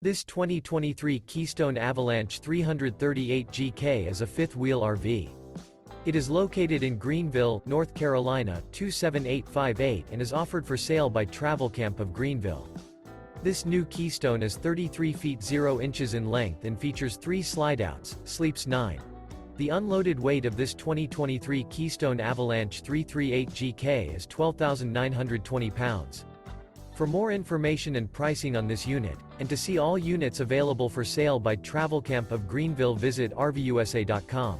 This 2023 Keystone Avalanche 338 GK is a fifth-wheel RV. It is located in Greenville, North Carolina 27858 and is offered for sale by Travelcamp of Greenville. This new Keystone is 33 feet 0 inches in length and features 3 slideouts, sleeps 9. The unloaded weight of this 2023 Keystone Avalanche 338 GK is 12,920 pounds. For more information and pricing on this unit, and to see all units available for sale by Travelcamp of Greenville, visit RVUSA.com.